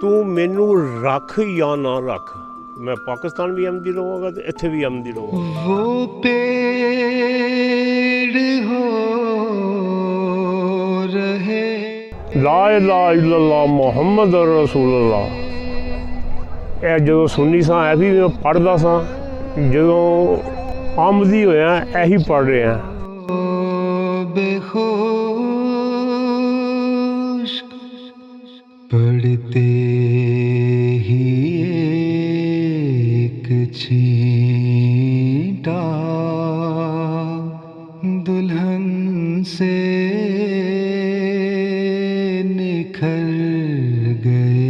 तू मैनू रख या ना रख, मैं पाकिस्तान भी अहमदी रहूँगा तो इत्थे भी अहमदी रहूँगा। वो पेड़ हो रहे ला इलाहा इल्लल्लाह मुहम्मद रसूलुल्लाह। ਇਹ ਜਦੋਂ ਸੁਣਨੀ ਸਾਂ ਇਹ ਵੀ ਮੈਂ ਪੜ੍ਹਦਾ ਸਾਂ, ਜਦੋਂ ਆਮਦੀ ਹੋਇਆ ਇਹੀ ਪੜ੍ਹ ਰਿਹਾ। बेखुश पढ़ते ही एक छींटा दुल्हन से निखर गए।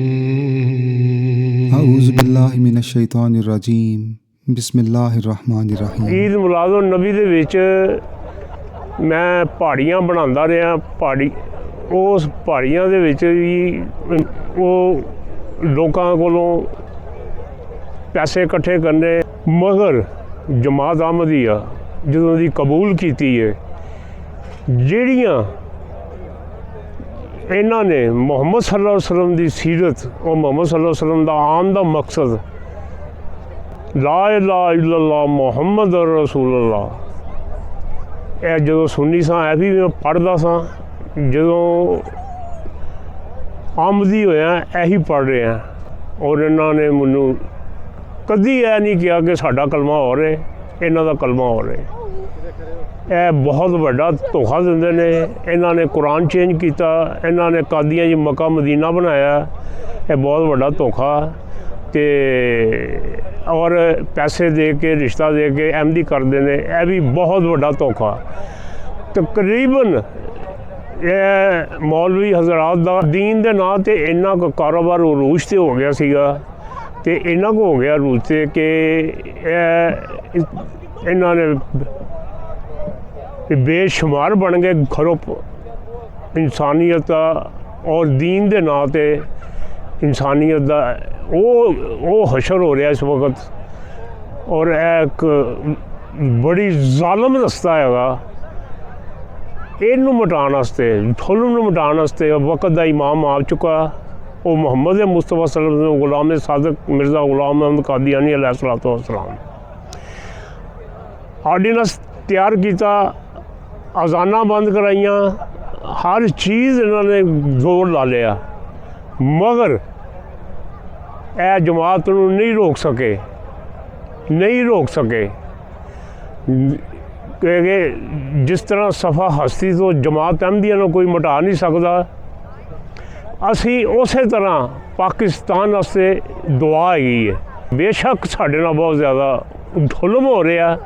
औज़ु बिल्लाहि मिनश-शैतानिर रजीम, बिस्मिल्लाहिर्रहमानिर्रहीम। ईद मिलादुन नबी ਦੇ ਵਿੱਚ मैं पहाड़ियाँ बनाता रहा। पहाड़ी उस पहाड़ियाँ ਦੇ ਵਿੱਚ ਵੀ ਉਹ ਲੋਕਾਂ ਕੋਲੋਂ ਪੈਸੇ ਇਕੱਠੇ ਕਰਨੇ, ਮਗਰ ਜਮਾਤ ਅਹਿਮਦੀਆ ਜਦੋਂ ਦੀ ਕਬੂਲ ਕੀਤੀ ਹੈ, ਜਿਹੜੀਆਂ ਇਹਨਾਂ ਨੇ ਮੁਹੰਮਦ ਸੱਲੱਲਾਹੁ ਅਲੈहि ਵਸੱਲਮ ਦੀ ਸੀਰਤ और ਮੁਹੰਮਦ ਸੱਲੱਲਾਹੁ ਅਲੈहि ਵਸੱਲਮ ਦਾ ਆਉਣ ਦਾ ਮਕਸਦ ਲਾ ਇਲਾਹਾ ਇल्लल्लाह ਮੁਹੰਮਦ ਰਸੂਲੁल्लाह। ਇਹ ਜਦੋਂ ਸੁਣਨੀ ਸਾਂ ਇਹ ਵੀ ਮੈਂ ਪੜ੍ਹਦਾ ਸਾਂ, ਜਦੋਂ ਆਮਦੀ ਹੋਇਆ ਇਹੀ ਪੜ੍ਹ ਰਿਹਾ। ਔਰ ਇਹਨਾਂ ਨੇ ਮੈਨੂੰ ਕਦੀ ਇਹ ਨਹੀਂ ਕਿਹਾ ਕਿ ਸਾਡਾ ਕਲਮਾ ਹੋਰ ਹੈ, ਇਹਨਾਂ ਦਾ ਕਲਮਾ ਹੋਰ ਹੈ। ਇਹ ਬਹੁਤ ਵੱਡਾ ਧੋਖਾ ਦਿੰਦੇ ਨੇ। ਇਹਨਾਂ ਨੇ ਕੁਰਾਨ ਚੇਂਜ ਕੀਤਾ, ਇਹਨਾਂ ਨੇ ਕਾਦੀਆਂ 'ਚ ਮੱਕਾ ਮਦੀਨਾ ਬਣਾਇਆ। ਇਹ ਬਹੁਤ ਵੱਡਾ ਧੋਖਾ ਤੇ ਔਰ ਪੈਸੇ ਦੇ ਕੇ ਰਿਸ਼ਤਾ ਦੇ ਕੇ ਅਹਿਮਦੀ ਕਰਦੇ ਨੇ, ਇਹ ਵੀ ਬਹੁਤ ਵੱਡਾ ਧੋਖਾ। ਤਕਰੀਬਨ ਇਹ ਮੌਲਵੀ ਹਜ਼ਰਾਤ ਦਾ ਦੀਨ ਦੇ ਨਾਂ 'ਤੇ ਇੰਨਾ ਕੁ ਕਾਰੋਬਾਰ ਉਰੂਜ 'ਤੇ ਹੋ ਗਿਆ ਸੀਗਾ, ਅਤੇ ਇੰਨਾ ਕੁ ਹੋ ਗਿਆ ਅਰੂਜ 'ਤੇ ਕਿ ਇਹਨਾਂ ਨੇ ਬੇਸ਼ੁਮਾਰ ਬਣ ਗਏ ਖਰੋ ਇਨਸਾਨੀਅਤ ਦਾ ਔਰ ਦੀਨ ਦੇ ਨਾਂ 'ਤੇ ਇਨਸਾਨੀਅਤ ਦਾ ਉਹ ਹਸ਼ਰ ਹੋ ਰਿਹਾ ਇਸ ਵਕਤ। ਔਰ ਇਹ ਇੱਕ ਬੜੀ ਜ਼ਾਲਮ ਰਸਤਾ ਹੈਗਾ। ਇਹਨੂੰ ਮਿਟਾਉਣ ਵਾਸਤੇ, ਜ਼ੁਲਮ ਨੂੰ ਮਿਟਾਉਣ ਵਾਸਤੇ ਵਕਤ ਦਾ ਇਮਾਮ ਆ ਚੁੱਕਾ। ਉਹ ਮੁਹੰਮਦ ਮੁਸਤਫਾ ਸੱਲੱਲਾਹੁ ਅਲੈहि ਵਸੱਲਮ ਗੁਲਾਮ ਸਾਦਿਕ ਮਿਰਜ਼ਾ ਗੁਲਾਮ ਅਹਿਮਦ ਕਾਦੀਆਨੀ अलैहिस्सलातु वस्सलाम ਆਰਡੀਨੈਂਸ ਤਿਆਰ ਕੀਤਾ, ਅਜ਼ਾਨਾਂ ਬੰਦ ਕਰਾਈਆਂ, ਹਰ ਚੀਜ਼ ਇਹਨਾਂ ਨੇ ਜ਼ੋਰ ਲਾ ਲਿਆ, ਮਗਰ ਇਹ ਜਮਾਤ ਨੂੰ ਨਹੀਂ ਰੋਕ ਸਕੇ। ਕਿਉਂਕਿ ਜਿਸ ਤਰ੍ਹਾਂ ਸਫਾ ਹਸਤੀ ਤੋਂ ਜਮਾਤ ਅਹਿਮਦੀਆ ਨੂੰ ਕੋਈ ਮਿਟਾ ਨਹੀਂ ਸਕਦਾ, ਅਸੀਂ ਉਸੇ ਤਰ੍ਹਾਂ ਪਾਕਿਸਤਾਨ ਵਾਸਤੇ ਦੁਆ ਹੈਗੀ ਹੈ। ਬੇਸ਼ੱਕ ਸਾਡੇ ਨਾਲ ਬਹੁਤ ਜ਼ਿਆਦਾ ਜ਼ੁਲਮ ਹੋ ਰਿਹਾ,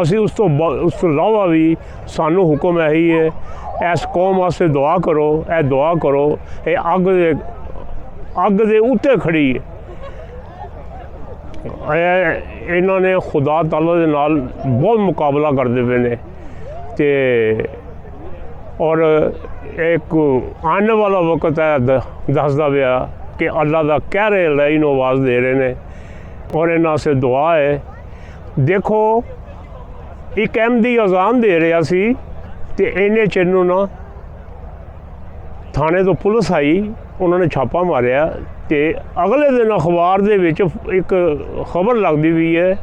ਅਸੀਂ ਉਸ ਤੋਂ ਇਲਾਵਾ ਵੀ ਸਾਨੂੰ ਹੁਕਮ ਇਹੀ ਹੈ, ਇਸ ਕੌਮ ਵਾਸਤੇ ਦੁਆ ਕਰੋ। ਇਹ ਦੁਆ ਕਰੋ, ਇਹ ਅੱਗ ਦੇ ਉੱਤੇ ਖੜੀ ਹੈ। ਇਹਨਾਂ ਨੇ ਖੁਦਾ ਤਾਲਾ ਦੇ ਨਾਲ ਬਹੁਤ ਮੁਕਾਬਲਾ ਕਰਦੇ ਪਏ ਨੇ। ਅਤੇ ਔਰ ਇੱਕ ਆਉਣ ਵਾਲਾ ਵਕਤ ਹੈ ਦੱਸਦਾ ਪਿਆ ਕਿ ਅੱਲਾ ਦਾ ਕਹਿ ਰਹੇ ਲਈ ਨੂੰ ਆਵਾਜ਼ ਦੇ ਰਹੇ ਨੇ, ਔਰ ਇਹਨਾਂ ਸੇ ਦੁਆ ਹੈ। ਦੇਖੋ, ਇੱਕ ਅਹਿਮਦੀ ਅਜ਼ਾਨ ਦੇ ਰਿਹਾ ਸੀ ਅਤੇ ਇੰਨੇ ਚਿਰ ਨੂੰ ਨਾ ਥਾਣੇ ਤੋਂ ਪੁਲਿਸ ਆਈ, ਉਹਨਾਂ ਨੇ ਛਾਪਾ ਮਾਰਿਆ ਅਤੇ ਅਗਲੇ ਦਿਨ ਅਖਬਾਰ ਦੇ ਵਿੱਚ ਇੱਕ ਖਬਰ ਲੱਗਦੀ ਵੀ ਹੈ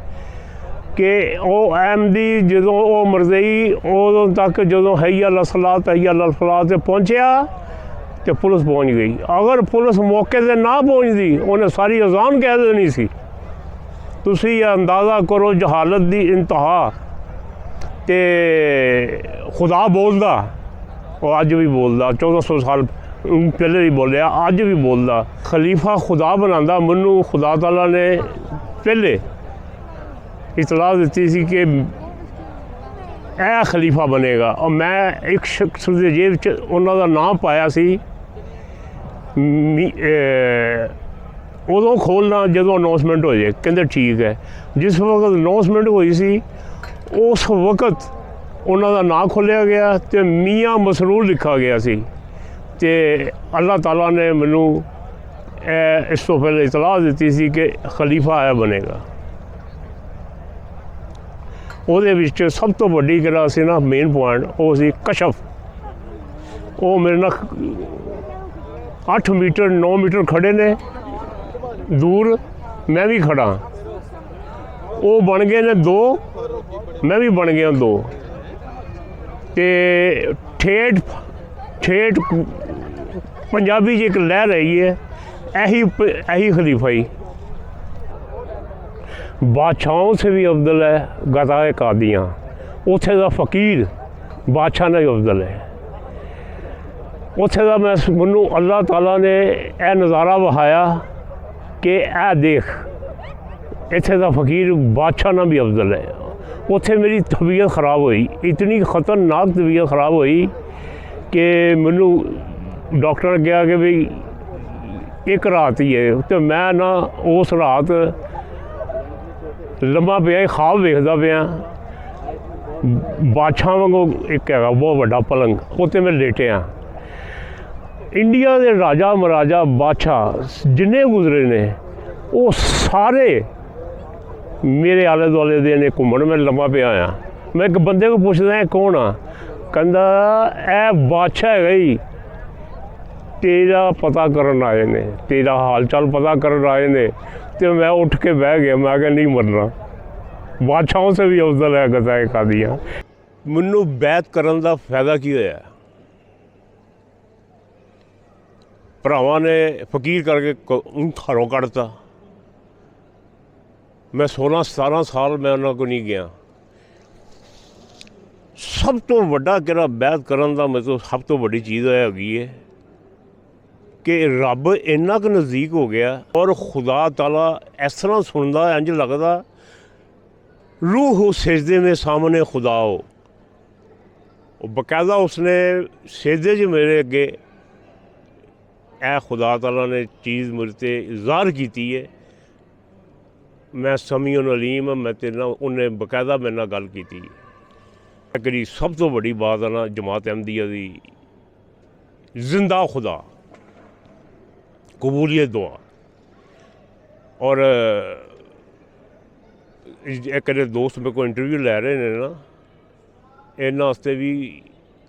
ਕਿ ਉਹ ਅਹਿਮਦੀ ਜਦੋਂ ਉਹ ਮਰਜ਼ਈ ਉਦੋਂ ਤੱਕ ਜਦੋਂ hayya ala salat hayya ala falah 'ਤੇ ਪਹੁੰਚਿਆ ਅਤੇ ਪੁਲਿਸ ਪਹੁੰਚ ਗਈ। ਅਗਰ ਪੁਲਿਸ ਮੌਕੇ 'ਤੇ ਨਾ ਪਹੁੰਚਦੀ, ਉਹਨੇ ਸਾਰੀ ਅਜ਼ਾਨ ਕਹਿ ਦੇਣੀ ਸੀ। ਤੁਸੀਂ ਇਹ ਅੰਦਾਜ਼ਾ ਕਰੋ ਜਹਾਲਤ ਦੀ ਇੰਤਹਾ। ਅਤੇ ਖੁਦਾ ਬੋਲਦਾ, ਉਹ ਅੱਜ ਵੀ ਬੋਲਦਾ, 1400 ਸਾਲ ਪਹਿਲੇ ਵੀ ਬੋਲਿਆ, ਅੱਜ ਵੀ ਬੋਲਦਾ। ਖਲੀਫਾ ਖੁਦਾ ਬਣਾਉਂਦਾ। ਮੈਨੂੰ ਖੁਦਾ ਤਾਲਾ ਨੇ ਪਹਿਲੇ ਇਤਲਾਹ ਦਿੱਤੀ ਸੀ ਕਿ ਇਹ ਖਲੀਫਾ ਬਣੇਗਾ, ਔਰ ਮੈਂ ਇੱਕ ਸ਼ਖਸ ਦੇ ਜੇਬ 'ਚ ਉਹਨਾਂ ਦਾ ਨਾਮ ਪਾਇਆ ਸੀ। ਉਦੋਂ ਖੋਲ੍ਹਣਾ ਜਦੋਂ ਅਨਾਊਂਸਮੈਂਟ ਹੋ ਜਾਏ। ਕਹਿੰਦੇ ਠੀਕ ਹੈ। ਜਿਸ ਵਕਤ ਅਨਾਊਂਸਮੈਂਟ ਹੋਈ ਸੀ ਉਸ ਵਕਤ ਉਹਨਾਂ ਦਾ ਨਾਂ ਖੋਲ੍ਹਿਆ ਗਿਆ ਅਤੇ ਮੀਆਂ ਮਸਰੂਰ ਲਿਖਾ ਗਿਆ ਸੀ। ਅਤੇ ਅੱਲਾਹ ਤਾਲਾ ਨੇ ਮੈਨੂੰ ਇਸ ਤੋਂ ਪਹਿਲੇ ਇਤਲਾਹ ਦਿੱਤੀ ਸੀ ਕਿ ਖਲੀਫਾ ਇਹ ਬਣੇਗਾ। ਉਹਦੇ ਵਿੱਚ ਸਭ ਤੋਂ ਵੱਡੀ ਜਿਹੜਾ ਸੀ ਨਾ ਮੇਨ ਪੁਆਇੰਟ, ਉਹ ਸੀ ਕਸ਼ਫ। ਉਹ ਮੇਰੇ ਨਾਲ 8 ਮੀਟਰ 9 ਮੀਟਰ ਖੜੇ ਨੇ ਦੂਰ, ਮੈਂ ਵੀ ਖੜਾ। ਉਹ ਬਣ ਗਏ ਨੇ 2, ਮੈਂ ਵੀ ਬਣ ਗਿਆ 2। ਤੇ ਠੇਠ ਪੰਜਾਬੀ 'ਚ ਇੱਕ ਲਹਿਰ ਹੈਗੀ ਹੈ, ਇਹੀ खलीफाई। बादशाहों से भी अफजल है गज़ाए कादियाँ, उत्थे दा फ़कीर बादशाह ने अफजल है। उत्थे दा मैनू अल्लाह ताला ने यह नज़ारा विखाया कि ए देख, इत्थे दा फ़कीर बादशाह ना भी अफजल है। उत्थे मेरी तबीयत ख़राब हुई, इतनी ख़तरनाक तबीयत ख़राब हुई कि मैनू डॉक्टर ने कहा कि भी एक रात ही है। तो मैं ना उस रात लम्मा पिया, ख्वाब वेखदा पिया, बादशाह वांगू एक है बहुत बड़ा पलंग, उत्ते मैं लेटिया। इंडिया के राजा महाराजा बादशाह जिन्ने गुजरे ने वो सारे मेरे आले दुआले दे ने घूमन। मैं लम्मा पिया आया, मैं एक बंदे को पुछदा कौन आ, कहंदा ए बादशाह है ही, तेरा पता करन आए ने, तेरा हाल चाल पता करन आए ने। तो मैं उठ के बह गया, मैं क्या नहीं मरना, बादशाहों से भी अफजल है गज़ाए कादियाँ। मैनू बैत करन दा फायदा की होया, भरावां ने फकीर करके घरों कढ़ता। मैं 16-17 साल मैं उन्होंने को नहीं गया। सब तो वड्डा किहड़ा बैत करन दा मतलब सब तो वड्डी चीज़ हैगी है कि रब इन्ना क नज़दीक हो गया और खुदा ताला इस तरह सुनदा, इंज लगदा रूह सजदे में सामने खुदा हो। बकायदा उसने सजदे च मेरे अगे ए खुदा ताला ने चीज़ मेरे ते ज़ाहिर की है। मैं समीउन अलीम, मैं तेरे नाल उन्हें बकायदा मेरे नाल गल की। करी सब तो बड़ी बात है ना जमात अहमदिया दी, जिंदा खुदा, कबूलियत दुआ। और एक दोस्त मेरे को इंटरव्यू लै रहे हैं ना, इन्होंने वास्ते भी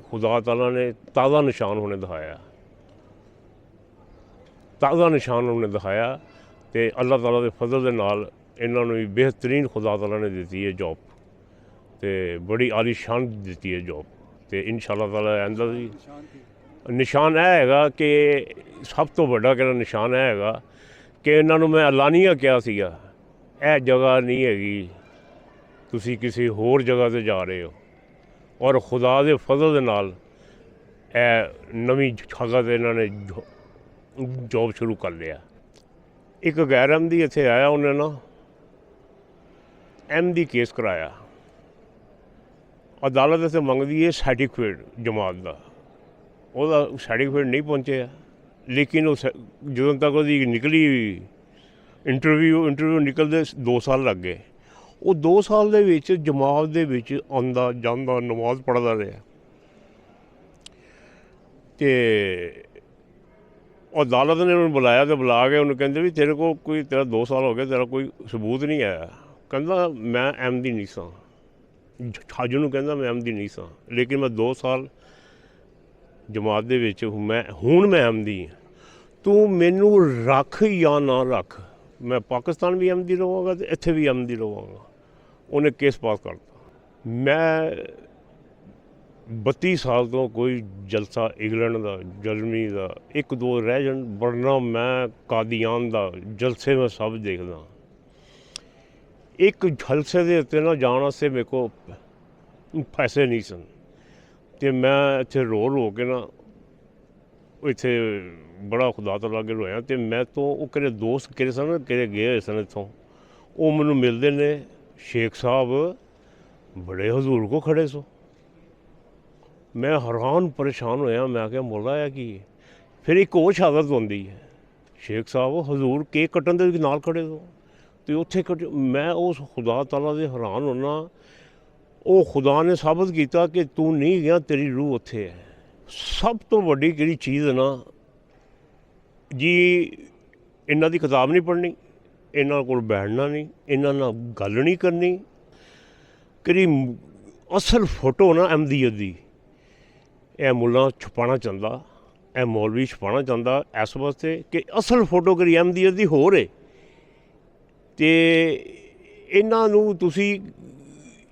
खुदा ताला ने ताज़ा निशान उन्हें दिखाया, ताज़ा निशान उन्हें दिखाया। तो अल्लाह ताला के फजल के नाल इन्होंने भी बेहतरीन खुदा ताला ने दी है जॉब, तो बड़ी आलीशान दी है जॉब। तो इंशाअल्लाह ताला आंदा भी निशान है कि सब तो बड़ा कि निशान है कि इन्होंने मैं एलानिया कहा सीगा, यह जगह नहीं हैगी, तुसी किसी होर जगह से जा रहे हो। और खुदा के फजल के नाल नवीं जगह से इन्होंने जॉब शुरू कर लिया। एक गैर अहमदी इत्थे आया, उन्हें ना अहमदी केस कराया, अदालत इत्थे मंगदी है सर्टिफिकेट जमात का, ਉਹਦਾ सर्टिफिकेट नहीं पहुँचे। लेकिन ਜਦੋਂ तक ਉਹਦੀ निकली इंटरव्यू निकलते 2 साल लग गए। वो 2 साल ਦੇ ਵਿੱਚ जमात ਦੇ ਵਿੱਚ ਆਉਂਦਾ ਜਾਂਦਾ, नमाज पढ़ता रहा। तो अदालत ने उन्हें बुलाया, तो बुला के उन्हें कहते भी तेरे को कोई, तेरा 2 साल हो गए, तेरा कोई सबूत नहीं आया। कहता मैं अहमदी नहीं सा, जज नूं कहता मैं अहमदी नहीं सा, लेकिन मैं 2 साल जमात दे विच मैं हुण मैं अहमदी हाँ, तू मैनू रख या ना रख, मैं पाकिस्तान भी अहमदी रहांगा तो इत्थे भी अहमदी रहांगा। उन्हें केस पास करता। मैं 32 साल तो कोई जलसा इंग्लैंड का, जर्मनी का 1-2 रह जान, वरना मैं कादियान का जलसे में सब देखदा। एक जलसे के उत्ते ना जाने वास्ते मेरे को पैसे नहीं सन, तो मैं इत्थे रो के ना इत्थे बड़ा खुदा तआला अगे रोया। तो मैं तो वो किहड़े दोस्त किहड़े सन, किहड़े गए हुए सन इत्थों, वो मैनू मिलते ने, शेख साहब बड़े हजूर को खड़े सो। मैं हैरान परेशान होया, मैं क्या मौला है कि फिर एक होर शहादत होंदी है, शेख साहब हजूर केक कट्टन दे नाल खड़े सो। तो उत्थे मैं उस खुदा तआला दे हैरान होना। वो खुदा ने साबित किया कि तू नहीं गया, तेरी रूह उत्थे है। सब तो वड्डी किहड़ी चीज़ है ना जी, इन्हां दी किताब नहीं पढ़नी, इन्हां कोल बैठना नहीं, इन्हां नाल गल नहीं करनी। कि असल फोटो ना अहमदियत दी, यह मुल्ला छुपाना चाहता, ਇਹ ਮੌਲਵੀ ਛਪਾਉਣਾ ਚਾਹੁੰਦਾ ਇਸ ਵਾਸਤੇ ਕਿ ਅਸਲ ਫੋਟੋਗ੍ਰਾਫੀ ਅਹਿਮਦੀਅਤ ਦੀ ਹੋਰ ਹੈ। ਅਤੇ ਇਹਨਾਂ ਨੂੰ ਤੁਸੀਂ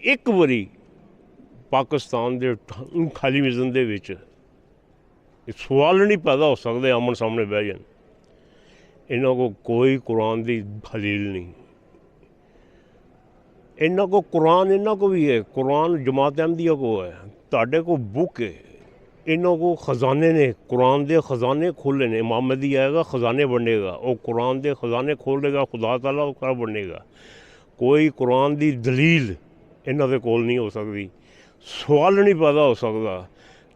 ਇੱਕ ਵਾਰੀ ਪਾਕਿਸਤਾਨ ਦੇ ਖਾਲੀਜ਼ਮ ਦੇ ਵਿੱਚ ਸਵਾਲ ਨਹੀਂ ਪੈਦਾ ਹੋ ਸਕਦੇ, ਆਮਣ ਸਾਹਮਣੇ ਬਹਿ ਜਾਣ। ਇਹਨਾਂ ਕੋਲ ਕੋਈ ਕੁਰਾਨ ਦੀ ਦਲੀਲ ਨਹੀਂ। ਇਹਨਾਂ ਕੋਲ ਕੁਰਾਨ ਇਹਨਾਂ ਕੋ ਵੀ ਹੈ, ਕੁਰਾਨ ਜਮਾਤ ਅਹਿਮਦੀਆ ਕੋ ਹੈ, ਤੁਹਾਡੇ ਕੋਲ ਬੁੱਕ ਹੈ। ਇਹਨਾਂ ਕੋ ਖਜ਼ਾਨੇ ਨੇ, ਕੁਰਾਨ ਦੇ ਖਜ਼ਾਨੇ ਖੋਲ੍ਹੇ ਨੇ। ਇਮਾਮ ਮਹਦੀ ਆਏਗਾ, ਖਜ਼ਾਨੇ ਵੰਡੇਗਾ, ਉਹ ਕੁਰਾਨ ਦੇ ਖਜ਼ਾਨੇ ਖੋਲ੍ਹੇਗਾ, ਖੁਦਾ ਤਾਲਾ ਉਹ ਕਰ ਵੰਡੇਗਾ। ਕੋਈ ਕੁਰਾਨ ਦੀ ਦਲੀਲ ਇਹਨਾਂ ਦੇ ਕੋਲ ਨਹੀਂ ਹੋ ਸਕਦੀ, ਸਵਾਲ ਨਹੀਂ ਪੈਦਾ ਹੋ ਸਕਦਾ।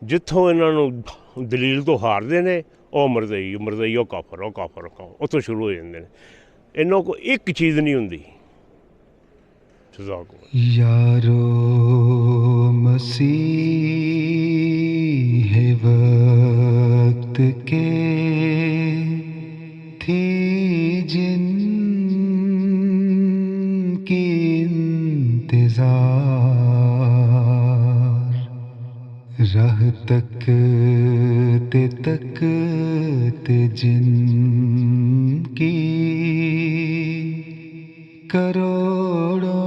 ਜਿੱਥੋਂ ਇਹਨਾਂ ਨੂੰ ਦਲੀਲ ਤੋਂ ਹਾਰਦੇ ਨੇ, ਉਹ ਮਰਜ਼ਈ ਉਹ ਕਾਫਰ ਉੱਥੋਂ ਸ਼ੁਰੂ ਹੋ ਜਾਂਦੇ ਨੇ। ਇਹਨਾਂ ਕੋਲ ਇੱਕ ਚੀਜ਼ ਨਹੀਂ ਹੁੰਦੀ। यारो मसीह वक्त के थी जिनकी इंतजार, राह तकते जिनकी करोड़ों